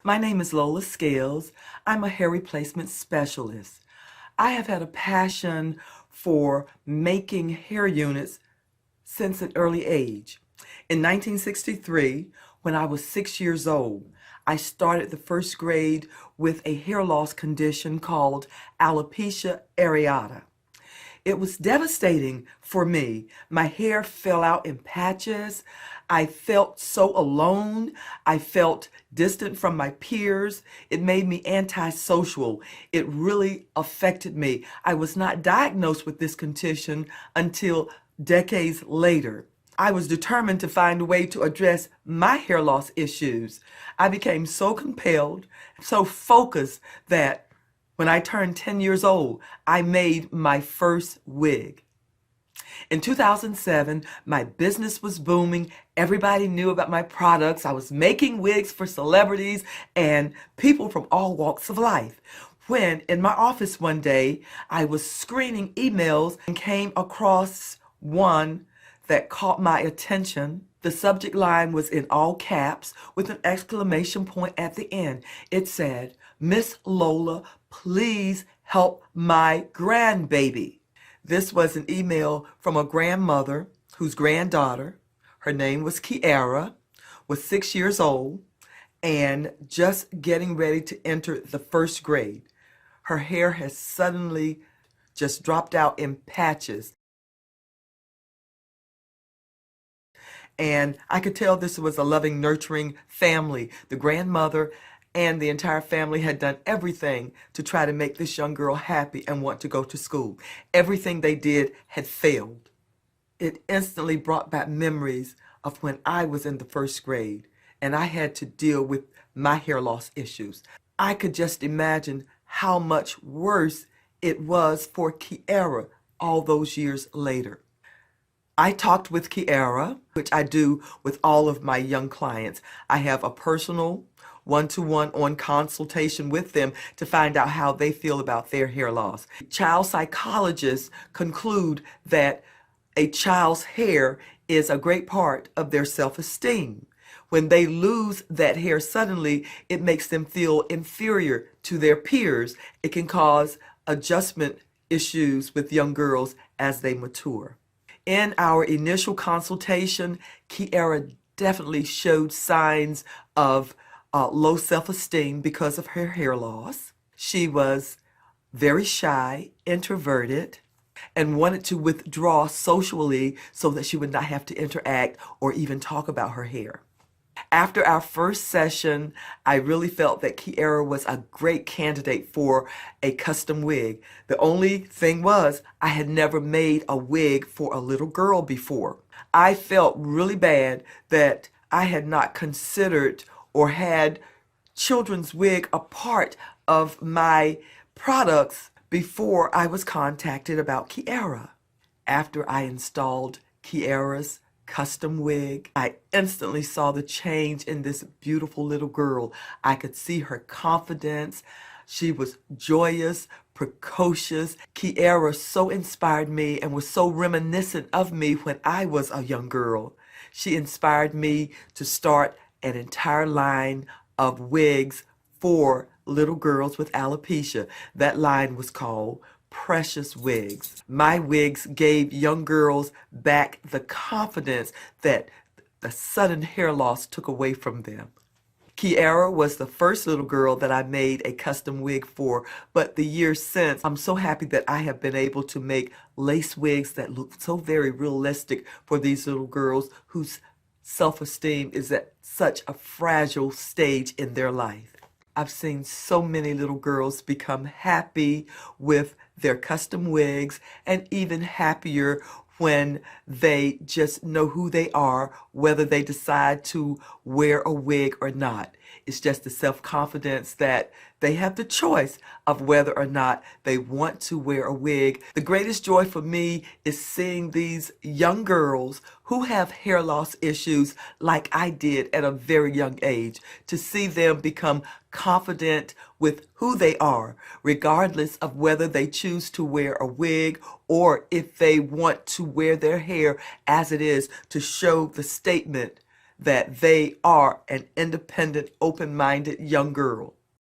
My name is Lola Scales. I'm a hair replacement specialist. I have had a passion for making hair units since an early age. In 1963, when I was 6 years old, I started the first grade with a hair loss condition called alopecia areata. It was devastating for me. My hair fell out in patches. I felt so alone. I felt distant from my peers. It made me antisocial. It really affected me. I was not diagnosed with this condition until decades later. I was determined to find a way to address my hair loss issues. I became so compelled, so focused that when I turned 10 years old, I made my first wig. In 2007, my business was booming. Everybody knew about my products. I was making wigs for celebrities and people from all walks of life. When in my office one day, I was screening emails and came across one that caught my attention. The subject line was in all caps with an exclamation point at the end. It said, "Miss Lola, please help my grandbaby." This was an email from a grandmother whose granddaughter, her name was Kiara, was 6 years old and just getting ready to enter the first grade. Her hair has suddenly just dropped out in patches. And I could tell this was a loving, nurturing family. The grandmother and the entire family had done everything to try to make this young girl happy and want to go to school. Everything they did had failed. It instantly brought back memories of when I was in the first grade and I had to deal with my hair loss issues. I could just imagine how much worse it was for Kiara all those years later. I talked with Kiara, which I do with all of my young clients. I have a personal one-to-one on consultation with them to find out how they feel about their hair loss. Child psychologists conclude that a child's hair is a great part of their self-esteem. When they lose that hair suddenly, it makes them feel inferior to their peers. It can cause adjustment issues with young girls as they mature. In our initial consultation, Kiara definitely showed signs of low self-esteem because of her hair loss. She was very shy, introverted, and wanted to withdraw socially so that she would not have to interact or even talk about her hair. After our first session, I really felt that Kiara was a great candidate for a custom wig. The only thing was, I had never made a wig for a little girl before. I felt really bad that I had not considered or had children's wig a part of my products before I was contacted about Kiara. After I installed Kiara's custom wig, I instantly saw the change in this beautiful little girl. I could see her confidence. She was joyous, precocious. Kiara so inspired me and was so reminiscent of me when I was a young girl. She inspired me to start an entire line of wigs for little girls with alopecia. That line was called Precious Wigs. My wigs gave young girls back the confidence that the sudden hair loss took away from them. Kiara was the first little girl that I made a custom wig for, but the years since, I'm so happy that I have been able to make lace wigs that look so very realistic for these little girls whose self-esteem is at such a fragile stage in their life. I've seen so many little girls become happy with their custom wigs and even happier when they just know who they are, whether they decide to wear a wig or not. It's just the self-confidence that they have the choice of whether or not they want to wear a wig. The greatest joy for me is seeing these young girls who have hair loss issues like I did at a very young age, to see them become confident with who they are, regardless of whether they choose to wear a wig or if they want to wear their hair as it is to show the statement that they are an independent, open-minded young girl.